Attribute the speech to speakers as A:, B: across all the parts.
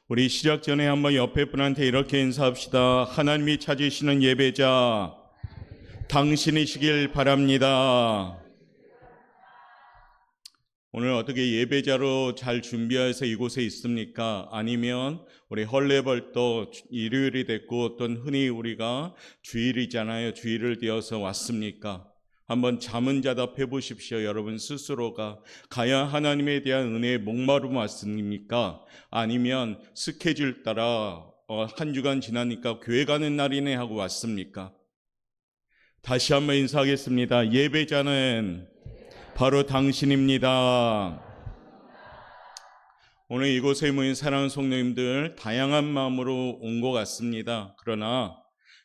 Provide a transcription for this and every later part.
A: 우리 시작 전에 한번 옆에 분한테 이렇게 인사합시다. 하나님이 찾으시는 예배자 당신이시길 바랍니다. 오늘 어떻게 예배자로 잘 준비해서 이곳에 있습니까? 아니면 우리 헐레벌떡 일요일이 됐고 어떤 흔히 우리가 주일이잖아요. 주일을 띄어서 왔습니까? 한번 자문자답해 보십시오. 여러분 스스로가 과연 하나님에 대한 은혜에 목마름 왔습니까? 아니면 스케줄 따라 한 주간 지나니까 교회 가는 날이네 하고 왔습니까? 다시 한번 인사하겠습니다. 예배자는 바로 당신입니다. 오늘 이곳에 모인 사랑하는 성도님들 다양한 마음으로 온 것 같습니다. 그러나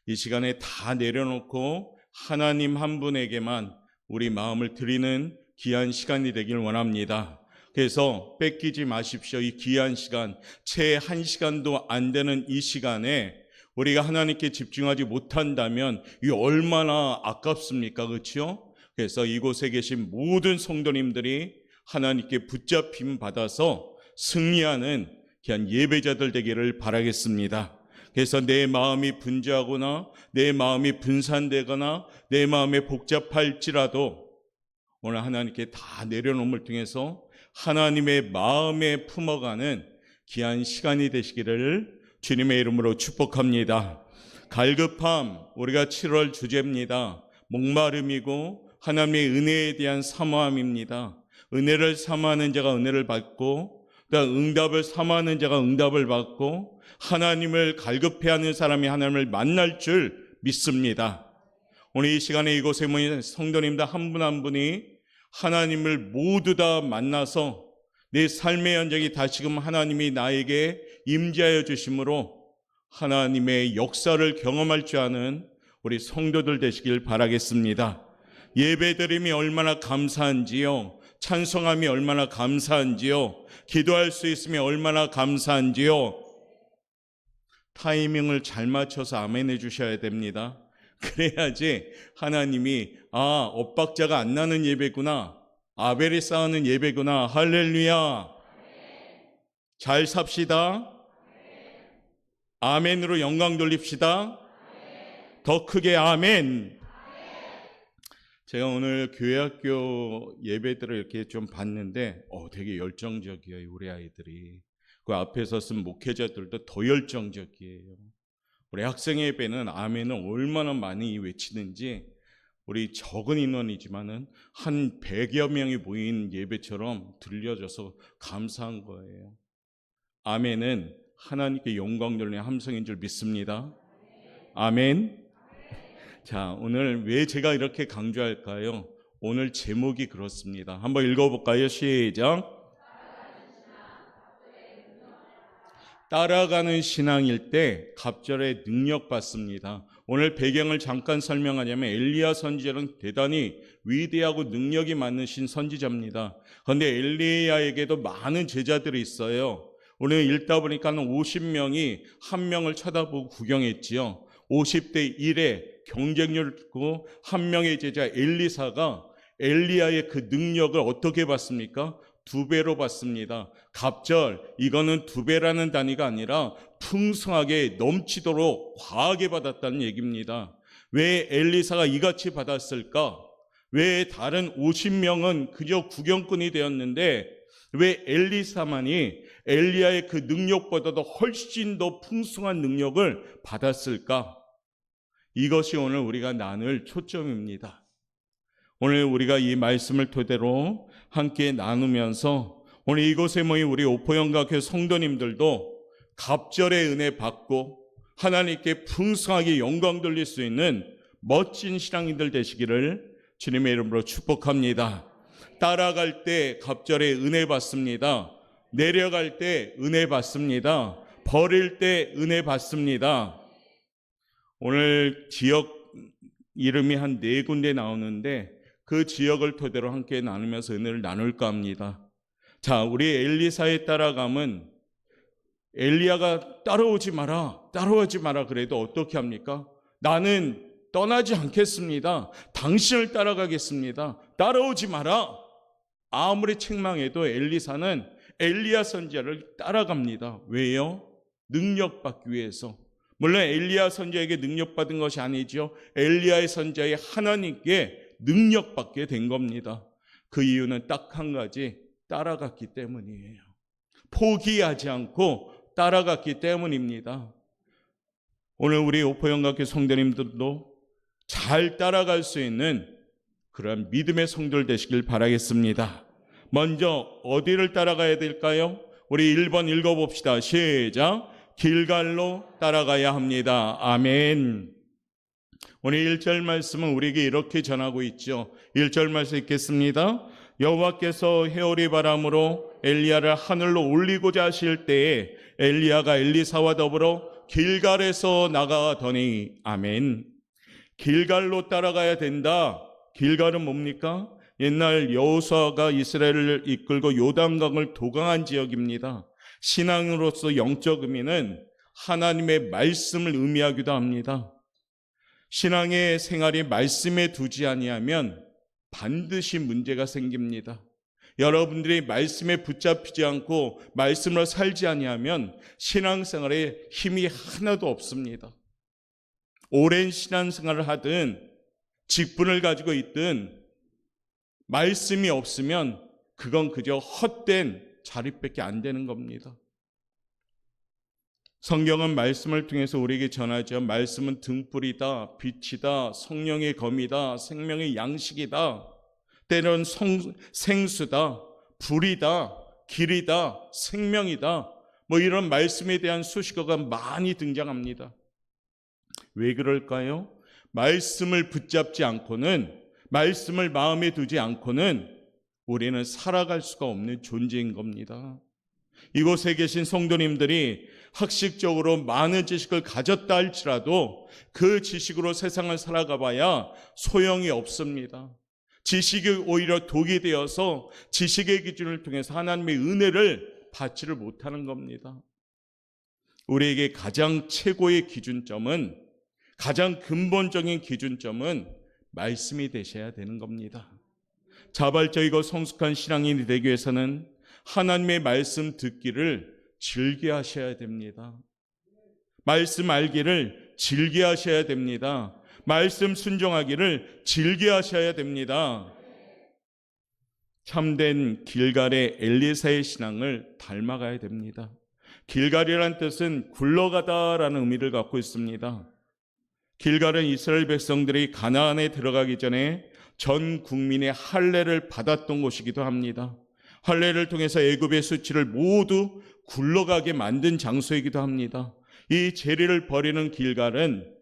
A: 이 시간에 다 내려놓고 하나님 한 분에게만 우리 마음을 드리는 귀한 시간이 되길 원합니다. 그래서 뺏기지 마십시오. 이 귀한 시간, 채 1시간도 안 되는 이 시간에 우리가 하나님께 집중하지 못한다면 이게 얼마나 아깝습니까? 그렇죠? 그래서 이곳에 계신 모든 성도님들이 하나님께 붙잡힘 받아서 승리하는 귀한 예배자들 되기를 바라겠습니다. 그래서 내 마음이 분주하거나 내 마음이 분산되거나 내 마음이 복잡할지라도 오늘 하나님께 다 내려놓음을 통해서 하나님의 마음에 품어가는 귀한 시간이 되시기를 주님의 이름으로 축복합니다. 갈급함, 우리가 7월 주제입니다. 목마름이고 하나님의 은혜에 대한 사모함입니다. 은혜를 사모하는 자가 은혜를 받고 응답을 사모하는 자가 응답을 받고 하나님을 갈급해하는 사람이 하나님을 만날 줄 믿습니다. 오늘 이 시간에 이곳에 모인 성도님들 한 분 한 분이 하나님을 모두 다 만나서 내 삶의 현장이 다시금 하나님이 나에게 임재하여 주심으로 하나님의 역사를 경험할 줄 아는 우리 성도들 되시길 바라겠습니다. 예배드림이 얼마나 감사한지요, 찬송함이 얼마나 감사한지요, 기도할 수 있으면 얼마나 감사한지요. 타이밍을 잘 맞춰서 아멘 해주셔야 됩니다. 그래야지 하나님이 엇박자가 안 나는 예배구나, 아벨이 쌓는 예배구나, 할렐루야, 잘 삽시다, 아멘으로 영광 돌립시다, 더 크게 아멘. 제가 오늘 교회학교 예배들을 이렇게 좀 봤는데 되게 열정적이에요. 우리 아이들이. 그 앞에서 쓴 목회자들도 더 열정적이에요. 우리 학생 예배는 아멘을 얼마나 많이 외치는지 우리 적은 인원이지만은 한 100여 명이 모인 예배처럼 들려져서 감사한 거예요. 아멘은 하나님께 영광 돌리는 함성인 줄 믿습니다. 아멘. 자, 오늘 왜 제가 이렇게 강조할까요? 오늘 제목이 그렇습니다. 한번 읽어볼까요? 시작. 따라가는 신앙일 때 갑절의 능력 받습니다. 오늘 배경을 잠깐 설명하자면 엘리야 선지자는 대단히 위대하고 능력이 많으신 선지자입니다. 그런데 엘리야에게도 많은 제자들이 있어요. 오늘 읽다 보니까 50명이 한 명을 쳐다보고 구경했지요. 50대 1에 경쟁률을 두고 한 명의 제자 엘리사가 엘리야의 그 능력을 어떻게 봤습니까? 2배로 받습니다. 갑절, 이거는 2배라는 단위가 아니라 풍성하게 넘치도록 과하게 받았다는 얘기입니다. 왜 엘리사가 이같이 받았을까? 왜 다른 50명은 그저 구경꾼이 되었는데 왜 엘리사만이 엘리야의 그 능력보다도 훨씬 더 풍성한 능력을 받았을까? 이것이 오늘 우리가 나눌 초점입니다. 오늘 우리가 이 말씀을 토대로 함께 나누면서 오늘 이곳에 모인 우리 오포영각교 성도님들도 갑절의 은혜 받고 하나님께 풍성하게 영광 돌릴 수 있는 멋진 신앙인들 되시기를 주님의 이름으로 축복합니다. 따라갈 때 갑절의 은혜 받습니다. 내려갈 때 은혜 받습니다. 버릴 때 은혜 받습니다. 오늘 지역 이름이 한 4군데 나오는데 그 지역을 토대로 함께 나누면서 은혜를 나눌까 합니다. 자, 우리 엘리사의 따라감은 엘리야가 따라오지 마라 그래도 어떻게 합니까? 나는 떠나지 않겠습니다. 당신을 따라가겠습니다. 따라오지 마라. 아무리 책망해도 엘리사는 엘리야 선지자를 따라갑니다. 왜요? 능력받기 위해서. 물론 엘리야 선지자에게 능력받은 것이 아니죠. 엘리야의 선지자의 하나님께 능력받게 된 겁니다. 그 이유는 딱 한 가지, 따라갔기 때문이에요. 포기하지 않고 따라갔기 때문입니다. 오늘 우리 오포영각교 성도님들도 잘 따라갈 수 있는 그런 믿음의 성도들 되시길 바라겠습니다. 먼저 어디를 따라가야 될까요? 우리 1번 읽어봅시다. 시작. 길갈로 따라가야 합니다. 아멘. 오늘 1절 말씀은 우리에게 이렇게 전하고 있죠. 1절 말씀 읽겠습니다. 여호와께서 회오리 바람으로 엘리야를 하늘로 올리고자 하실 때에 엘리야가 엘리사와 더불어 길갈에서 나가더니. 아멘. 길갈로 따라가야 된다. 길갈은 뭡니까? 옛날 여호수아가 이스라엘을 이끌고 요단강을 도강한 지역입니다. 신앙으로서 영적 의미는 하나님의 말씀을 의미하기도 합니다. 신앙의 생활이 말씀에 두지 아니하면 반드시 문제가 생깁니다. 여러분들이 말씀에 붙잡히지 않고 말씀으로 살지 아니하면 신앙생활에 힘이 하나도 없습니다. 오랜 신앙생활을 하든 직분을 가지고 있든 말씀이 없으면 그건 그저 헛된 자립밖에 안 되는 겁니다. 성경은 말씀을 통해서 우리에게 전하죠. 말씀은 등불이다, 빛이다, 성령의 검이다, 생명의 양식이다, 때론 생수다, 불이다, 길이다, 생명이다, 이런 말씀에 대한 수식어가 많이 등장합니다. 왜 그럴까요? 말씀을 붙잡지 않고는, 말씀을 마음에 두지 않고는 우리는 살아갈 수가 없는 존재인 겁니다. 이곳에 계신 성도님들이 학식적으로 많은 지식을 가졌다 할지라도 그 지식으로 세상을 살아가 봐야 소용이 없습니다. 지식이 오히려 독이 되어서 지식의 기준을 통해서 하나님의 은혜를 받지를 못하는 겁니다. 우리에게 가장 최고의 기준점은, 가장 근본적인 기준점은 말씀이 되셔야 되는 겁니다. 자발적이고 성숙한 신앙인이 되기 위해서는 하나님의 말씀 듣기를 즐겨하셔야 됩니다. 말씀 알기를 즐겨하셔야 됩니다. 말씀 순종하기를 즐겨하셔야 됩니다. 참된 길갈의 엘리사의 신앙을 닮아가야 됩니다. 길갈이라는 뜻은 굴러가다라는 의미를 갖고 있습니다. 길갈은 이스라엘 백성들이 가나안에 들어가기 전에 전 국민의 할례를 받았던 곳이기도 합니다. 할례를 통해서 애굽의 수치를 모두 굴러가게 만든 장소이기도 합니다. 이 재리를 버리는 길갈은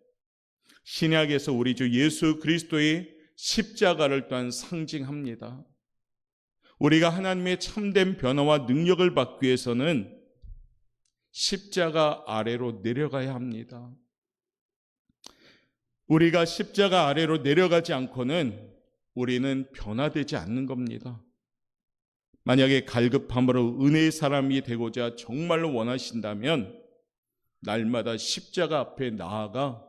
A: 신약에서 우리 주 예수 그리스도의 십자가를 또한 상징합니다. 우리가 하나님의 참된 변화와 능력을 받기 위해서는 십자가 아래로 내려가야 합니다. 우리가 십자가 아래로 내려가지 않고는 우리는 변화되지 않는 겁니다. 만약에 갈급함으로 은혜의 사람이 되고자 정말로 원하신다면 날마다 십자가 앞에 나아가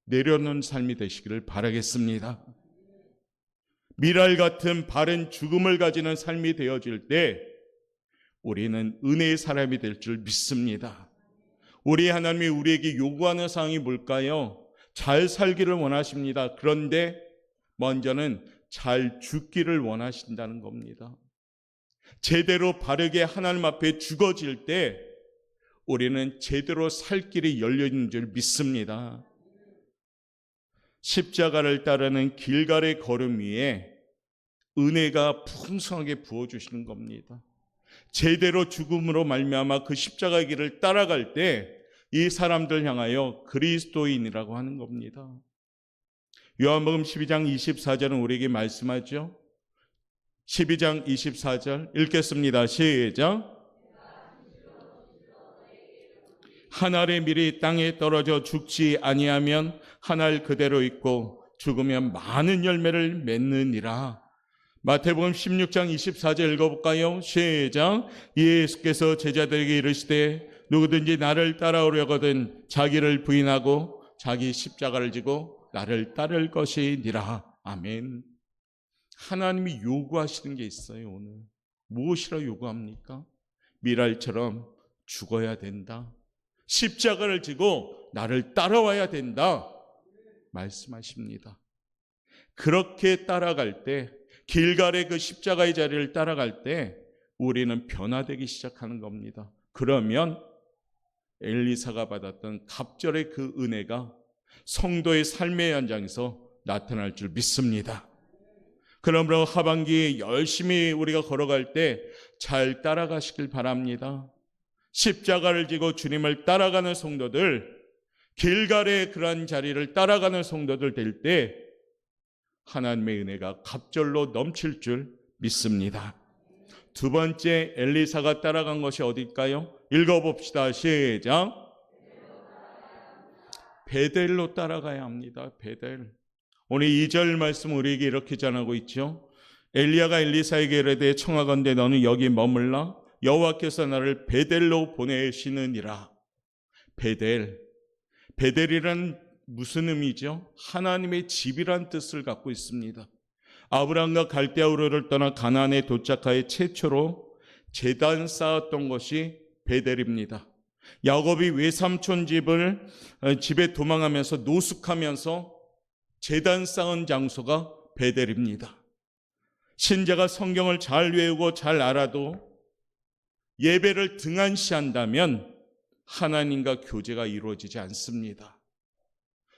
A: 내려놓는 삶이 되시기를 바라겠습니다. 미랄 같은 바른 죽음을 가지는 삶이 되어질 때 우리는 은혜의 사람이 될 줄 믿습니다. 우리 하나님이 우리에게 요구하는 사항이 뭘까요? 잘 살기를 원하십니다. 그런데 먼저는 잘 죽기를 원하신다는 겁니다. 제대로 바르게 하나님 앞에 죽어질 때 우리는 제대로 살 길이 열려 있는 줄 믿습니다. 십자가를 따르는 길갈의 걸음 위에 은혜가 풍성하게 부어주시는 겁니다. 제대로 죽음으로 말미암아 그 십자가 길을 따라갈 때 이 사람들 향하여 그리스도인이라고 하는 겁니다. 요한복음 12장 24절은 우리에게 말씀하죠. 12장 24절 읽겠습니다. 시작. 한 알의 밀이 땅에 떨어져 죽지 아니하면 한 알 그대로 있고 죽으면 많은 열매를 맺느니라. 마태복음 16장 24절 읽어볼까요? 시작. 예수께서 제자들에게 이르시되 누구든지 나를 따라오려거든 자기를 부인하고 자기 십자가를 지고 나를 따를 것이니라. 아멘. 하나님이 요구하시는 게 있어요. 오늘 무엇이라 요구합니까? 미랄처럼 죽어야 된다. 십자가를 지고 나를 따라와야 된다 말씀하십니다. 그렇게 따라갈 때, 길갈의 그 십자가의 자리를 따라갈 때 우리는 변화되기 시작하는 겁니다. 그러면 엘리사가 받았던 갑절의 그 은혜가 성도의 삶의 현장에서 나타날 줄 믿습니다. 그러므로 하반기 열심히 우리가 걸어갈 때 잘 따라가시길 바랍니다. 십자가를 지고 주님을 따라가는 성도들, 길갈의 그러한 자리를 따라가는 성도들 될 때 하나님의 은혜가 갑절로 넘칠 줄 믿습니다. 두 번째, 엘리사가 따라간 것이 어딜까요? 읽어봅시다. 시작. 베델로 따라가야 합니다. 베델. 오늘 2절 말씀 우리에게 이렇게 전하고 있죠. 엘리야가 엘리사에게 이르되 청하건대 너는 여기 머물라. 여호와께서 나를 베델로 보내시느니라. 베델. 베델이란 무슨 의미죠? 하나님의 집이란 뜻을 갖고 있습니다. 아브라함과 갈대아 우르를 떠나 가나안에 도착하여 최초로 제단 쌓았던 것이 베델입니다. 야곱이 외삼촌 집에 도망하면서 노숙하면서 제단 쌓은 장소가 베델입니다. 신자가 성경을 잘 외우고 잘 알아도 예배를 등한시한다면 하나님과 교제가 이루어지지 않습니다.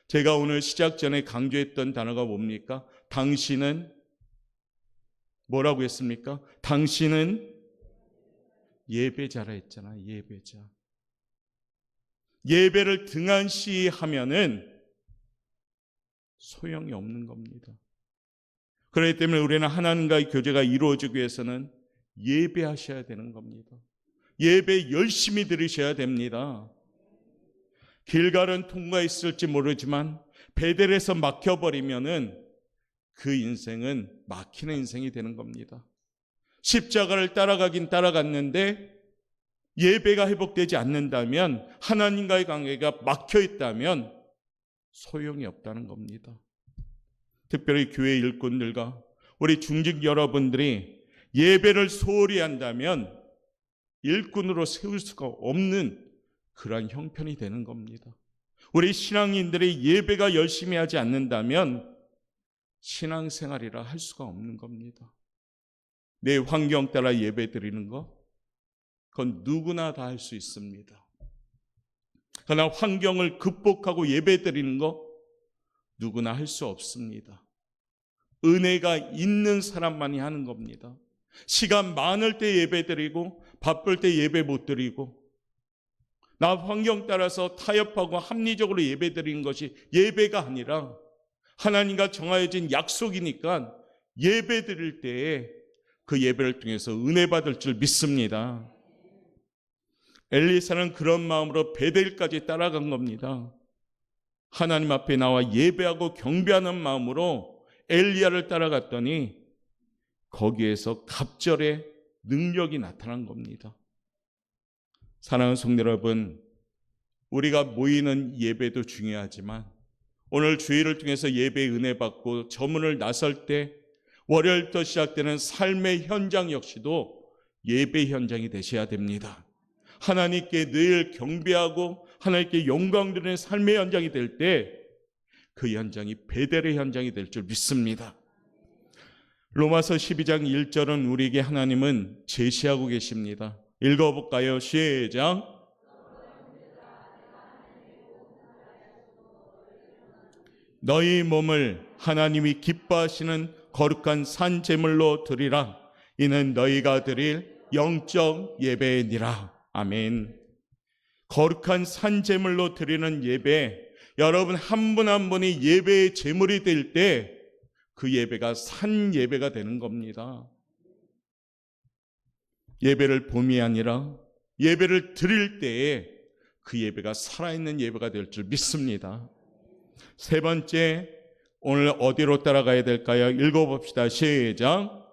A: 제가 오늘 시작 전에 강조했던 단어가 뭡니까? 당신은 뭐라고 했습니까? 당신은 예배자라 했잖아. 예배자. 예배를 등한시하면은 소용이 없는 겁니다. 그렇기 때문에 우리는 하나님과의 교제가 이루어지기 위해서는 예배하셔야 되는 겁니다. 예배 열심히 드리셔야 됩니다. 길갈은 통과했을지 모르지만 베델에서 막혀버리면은 그 인생은 막히는 인생이 되는 겁니다. 십자가를 따라가긴 따라갔는데 예배가 회복되지 않는다면, 하나님과의 관계가 막혀있다면 소용이 없다는 겁니다. 특별히 교회 일꾼들과 우리 중직 여러분들이 예배를 소홀히 한다면 일꾼으로 세울 수가 없는 그러한 형편이 되는 겁니다. 우리 신앙인들이 예배가 열심히 하지 않는다면 신앙생활이라 할 수가 없는 겁니다. 내 환경 따라 예배 드리는 거, 그건 누구나 다 할 수 있습니다. 그러나 환경을 극복하고 예배 드리는 거 누구나 할 수 없습니다. 은혜가 있는 사람만이 하는 겁니다. 시간 많을 때 예배 드리고 바쁠 때 예배 못 드리고 나 환경 따라서 타협하고 합리적으로 예배 드리는 것이 예배가 아니라 하나님과 정하여진 약속이니까 예배 드릴 때에 그 예배를 통해서 은혜 받을 줄 믿습니다. 엘리사는 그런 마음으로 베델까지 따라간 겁니다. 하나님 앞에 나와 예배하고 경배하는 마음으로 엘리야를 따라갔더니 거기에서 갑절의 능력이 나타난 겁니다. 사랑하는 성도 여러분, 우리가 모이는 예배도 중요하지만 오늘 주일을 통해서 예배의 은혜 받고 저문을 나설 때 월요일부터 시작되는 삶의 현장 역시도 예배 현장이 되셔야 됩니다. 하나님께 늘 경배하고 하나님께 영광 드리는 삶의 현장이 될 때 그 현장이 베델의 현장이 될 줄 믿습니다. 로마서 12장 1절은 우리에게 하나님은 제시하고 계십니다. 읽어볼까요? 시작. 너희 몸을 하나님이 기뻐하시는 거룩한 산 제물로 드리라. 이는 너희가 드릴 영적 예배니라. 아멘. 거룩한 산 제물로 드리는 예배, 여러분 한 분 한 분이 예배의 제물이 될 때 그 예배가 산 예배가 되는 겁니다. 예배를 봄이 아니라 예배를 드릴 때에 그 예배가 살아있는 예배가 될 줄 믿습니다. 세 번째, 오늘 어디로 따라가야 될까요? 읽어봅시다. 시작.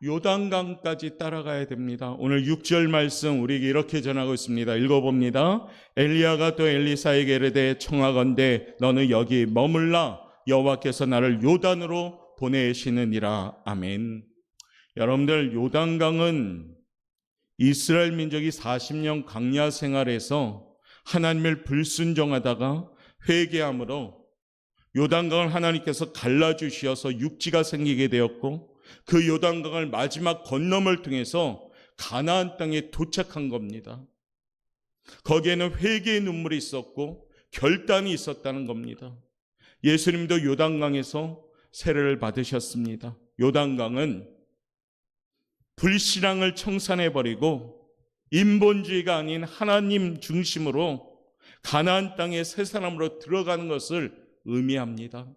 A: 요단강까지 따라가야 됩니다. 오늘 6절 말씀 우리에게 이렇게 전하고 있습니다. 읽어봅니다. 엘리야가 또 엘리사에게 이르되 청하건대 너는 여기 머물라. 여호와께서 나를 요단으로 보내시느니라. 아멘. 여러분들, 요단강은 이스라엘 민족이 40년 광야 생활에서 하나님을 불순종하다가 회개함으로 요단강을 하나님께서 갈라주셔서 육지가 생기게 되었고, 그 요단강을 마지막 건너물 통해서 가나안 땅에 도착한 겁니다. 거기에는 회개의 눈물이 있었고 결단이 있었다는 겁니다. 예수님도 요단강에서 세례를 받으셨습니다. 요단강은 불신앙을 청산해버리고 인본주의가 아닌 하나님 중심으로 가나안 땅에 새 사람으로 들어가는 것을 의미합니다.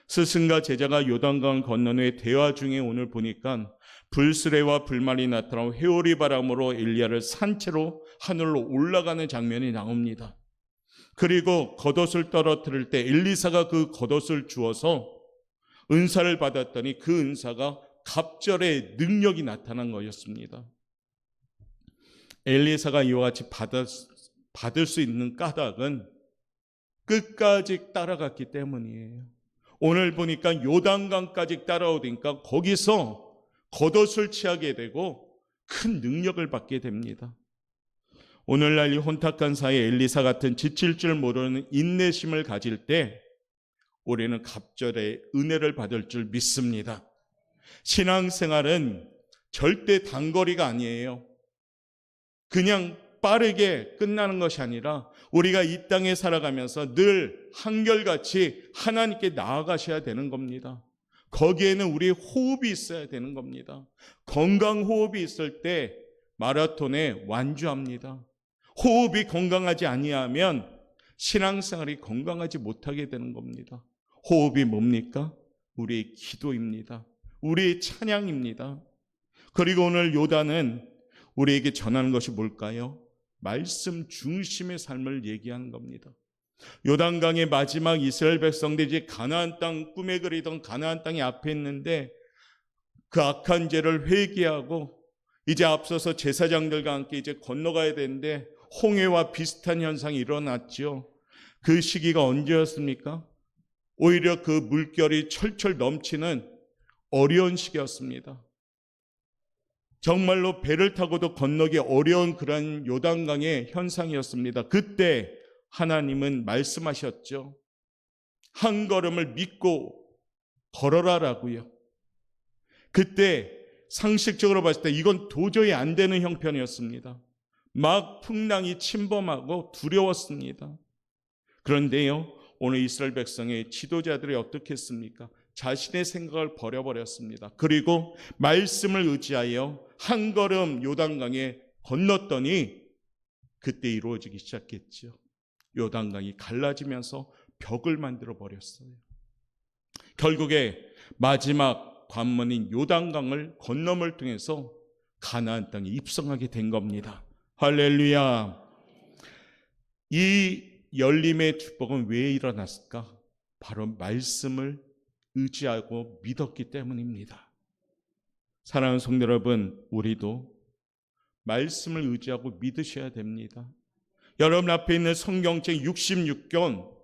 A: 스승과 제자가 요단강을 건넌 후에 대화 중에 오늘 보니까 불수레와 불말이 나타나고 회오리 바람으로 엘리야를 산채로 하늘로 올라가는 장면이 나옵니다. 그리고 겉옷을 떨어뜨릴 때 엘리사가 그 겉옷을 주어서 은사를 받았더니 그 은사가 갑절의 능력이 나타난 것이었습니다. 엘리사가 이와 같이 받을 수 있는 까닭은 끝까지 따라갔기 때문이에요. 오늘 보니까 요단강까지 따라오니까 거기서 겉옷을 취하게 되고 큰 능력을 받게 됩니다. 오늘날 이 혼탁한 사회에 엘리사 같은 지칠 줄 모르는 인내심을 가질 때 우리는 갑절의 은혜를 받을 줄 믿습니다. 신앙생활은 절대 단거리가 아니에요. 그냥 빠르게 끝나는 것이 아니라 우리가 이 땅에 살아가면서 늘 한결같이 하나님께 나아가셔야 되는 겁니다. 거기에는 우리의 호흡이 있어야 되는 겁니다. 건강 호흡이 있을 때 마라톤에 완주합니다. 호흡이 건강하지 아니하면 신앙생활이 건강하지 못하게 되는 겁니다. 호흡이 뭡니까? 우리의 기도입니다. 우리의 찬양입니다. 그리고 오늘 요단은 우리에게 전하는 것이 뭘까요? 말씀 중심의 삶을 얘기하는 겁니다. 요단강의 마지막 이스라엘 백성들이 가나안 땅, 꿈에 그리던 가나안 땅이 앞에 있는데 그 악한 죄를 회개하고 이제 앞서서 제사장들과 함께 이제 건너가야 되는데 홍해와 비슷한 현상이 일어났죠. 그 시기가 언제였습니까? 오히려 그 물결이 철철 넘치는 어려운 시기였습니다. 정말로 배를 타고도 건너기 어려운 그런 요단강의 현상이었습니다. 그때 하나님은 말씀하셨죠. 한 걸음을 믿고 걸어라라고요. 그때 상식적으로 봤을 때 이건 도저히 안 되는 형편이었습니다. 막 풍랑이 침범하고 두려웠습니다. 그런데요, 오늘 이스라엘 백성의 지도자들이 어떻게 했습니까? 자신의 생각을 버려버렸습니다. 그리고 말씀을 의지하여 한 걸음 요단강에 건넜더니 그때 이루어지기 시작했죠. 요단강이 갈라지면서 벽을 만들어 버렸어요. 결국에 마지막 관문인 요단강을 건너물 통해서 가나안 땅에 입성하게 된 겁니다. 할렐루야. 이 열림의 축복은 왜 일어났을까? 바로 말씀을 의지하고 믿었기 때문입니다. 사랑하는 성도 여러분, 우리도 말씀을 의지하고 믿으셔야 됩니다. 여러분 앞에 있는 성경책 66권,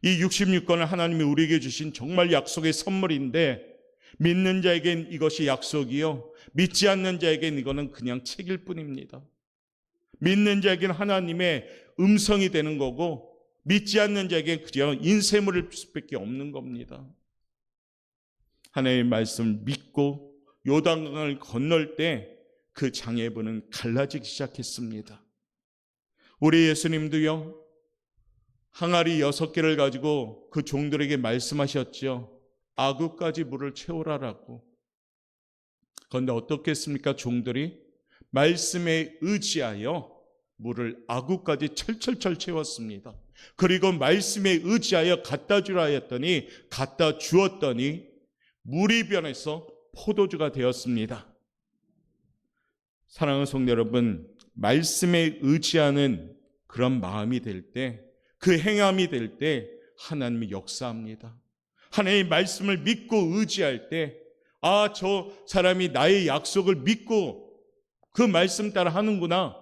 A: 이 66권은 하나님이 우리에게 주신 정말 약속의 선물인데 믿는 자에겐 이것이 약속이요, 믿지 않는 자에겐 이거는 그냥 책일 뿐입니다. 믿는 자에겐 하나님의 음성이 되는 거고 믿지 않는 자에겐 그저 인쇄물일 수밖에 없는 겁니다. 하나님의 말씀을 믿고 요단강을 건널 때 그 장애부는 갈라지기 시작했습니다. 우리 예수님도요, 항아리 6개를 가지고 그 종들에게 말씀하셨죠. 아구까지 물을 채우라라고. 그런데 어떻게 했습니까? 종들이 말씀에 의지하여 물을 아구까지 철철철 채웠습니다. 그리고 말씀에 의지하여 갖다 주라 했더니 갖다 주었더니 물이 변해서 포도주가 되었습니다. 사랑하는 성도 여러분, 말씀에 의지하는 그런 마음이 될 때, 그 행함이 될 때 하나님이 역사합니다. 하나님의 말씀을 믿고 의지할 때, 아, 저 사람이 나의 약속을 믿고 그 말씀 따라 하는구나.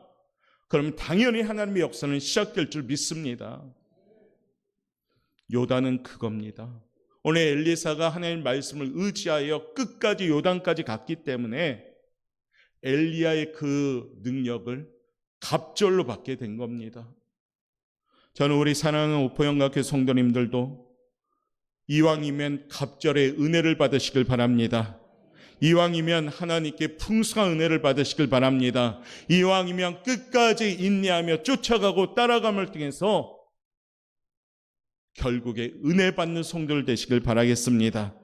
A: 그러면 당연히 하나님의 역사는 시작될 줄 믿습니다. 요단은 그겁니다. 오늘 엘리사가 하나님의 말씀을 의지하여 끝까지 요단까지 갔기 때문에 엘리야의 그 능력을 갑절로 받게 된 겁니다. 저는 우리 사랑하는 오포영각회 성도님들도 이왕이면 갑절의 은혜를 받으시길 바랍니다. 이왕이면 하나님께 풍성한 은혜를 받으시길 바랍니다. 이왕이면 끝까지 인내하며 쫓아가고 따라감을 통해서 결국에 은혜 받는 성도들 되시길 바라겠습니다.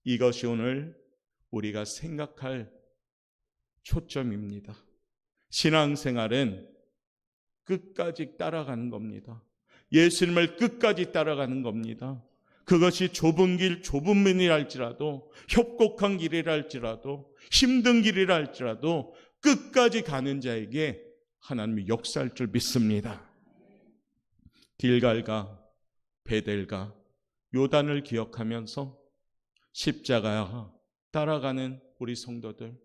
A: 이것이 오늘 우리가 생각할 초점입니다. 신앙생활은 끝까지 따라가는 겁니다. 예수님을 끝까지 따라가는 겁니다. 그것이 좁은 길, 좁은 문이라 할지라도, 협곡한 길이라 할지라도, 힘든 길이라 할지라도 끝까지 가는 자에게 하나님이 역사할 줄 믿습니다. 길갈과 베델과 요단을 기억하면서 십자가 따라가는 우리 성도들,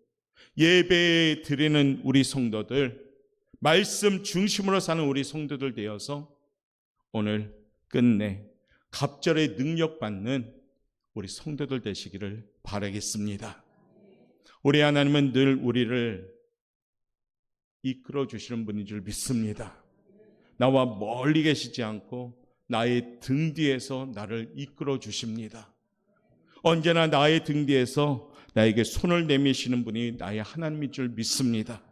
A: 예배 드리는 우리 성도들, 말씀 중심으로 사는 우리 성도들 되어서 오늘 끝내 갑절의 능력 받는 우리 성도들 되시기를 바라겠습니다. 우리 하나님은 늘 우리를 이끌어 주시는 분인 줄 믿습니다. 나와 멀리 계시지 않고 나의 등 뒤에서 나를 이끌어 주십니다. 언제나 나의 등 뒤에서 나에게 손을 내미시는 분이 나의 하나님인 줄 믿습니다.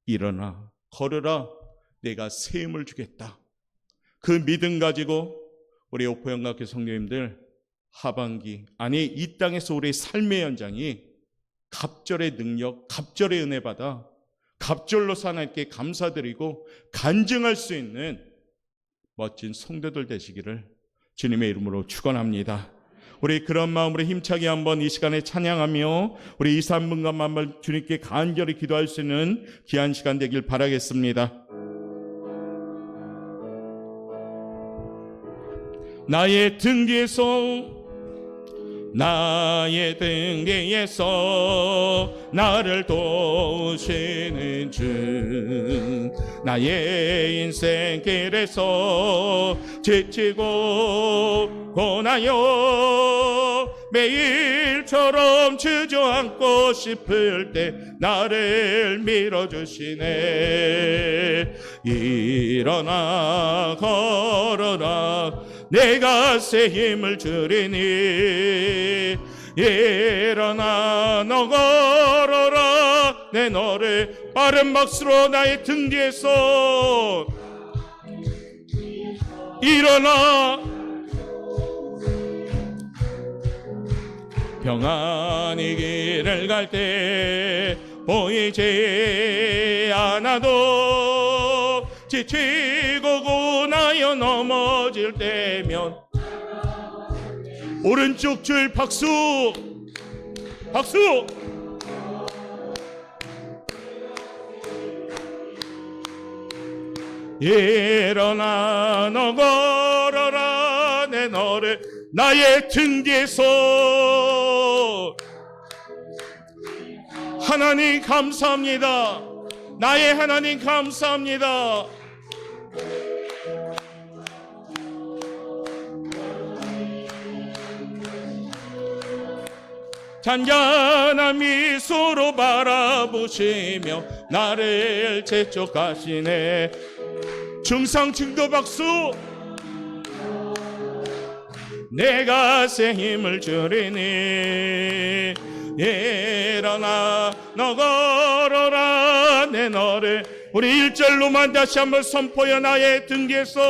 A: 일어나 걸으라, 내가 새 힘을 주겠다. 그 믿음 가지고 우리 오포영각교 성도님들 하반기, 아니 이 땅에서 우리 삶의 현장이 갑절의 능력, 갑절의 은혜 받아 갑절로서 하나님께 감사드리고 간증할 수 있는 멋진 성도들 되시기를 주님의 이름으로 축원합니다. 우리 그런 마음으로 힘차게 한번 이 시간에 찬양하며 우리 2, 3분간만 한번 주님께 간절히 기도할 수 있는 귀한 시간 되길 바라겠습니다. 나의 등 뒤에서 나를 도우시는 주, 나의 인생길에서 지치고 고나여 매일처럼 주저앉고 싶을 때 나를 밀어주시네. 일어나 걸어라, 내가 새 힘을 주리니. 일어나 너 걸어라, 내 너를 빠른 박수로 나의 등 뒤에서 일어나. 평안히 길을 갈 때 보이지 않아도 지치고 고나여 넘어질 때면 오른쪽 줄 박수, 박수. 일어나 너 걸어라, 내 너를 나의 등 뒤에서. 하나님 감사합니다. 나의 하나님 감사합니다. 잔잔한 미소로 바라보시며 나를 재촉하시네. 중상층도 박수. 내가 새 힘을 주리니. 일어나 너 걸어라, 내 너를. 우리 1절로만 다시 한번 선포해. 나의 등 뒤에서.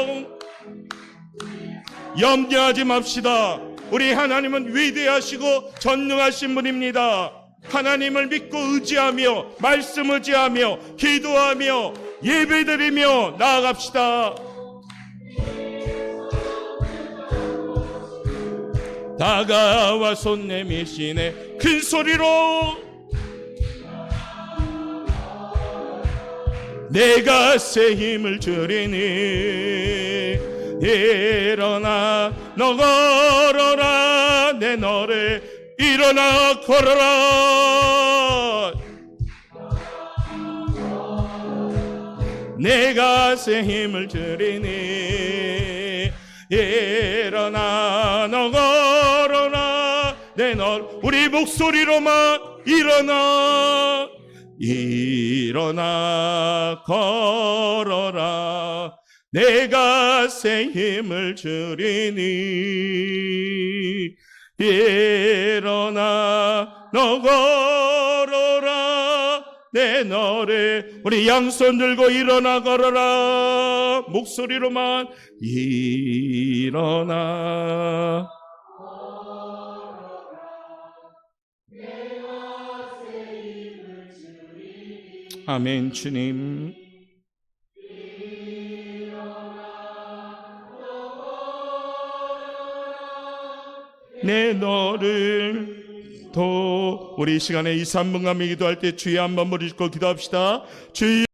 A: 염려하지 맙시다. 우리 하나님은 위대하시고 전능하신 분입니다. 하나님을 믿고 의지하며 말씀 의지하며 기도하며 예배드리며 나아갑시다. 다가와 손 내미시네. 큰 소리로 내가 새 힘을 주리니. 일어나 너 걸어라, 내 너를. 일어나 걸어라, 내가 새 힘을 주리니. 일어나 너 걸어라, 내 너. 우리 목소리로만 일어나 일어나 걸어라 내가 새 힘을 주리니 일어나 너 걸어라 내 너를 우리 양손 들고 일어나 걸어라 목소리로만 일어나 아멘 주님 내 너를 도 우리 이 시간에 2, 3분간 기도할 때 주여 한번 머리 짚고 기도합시다. 주여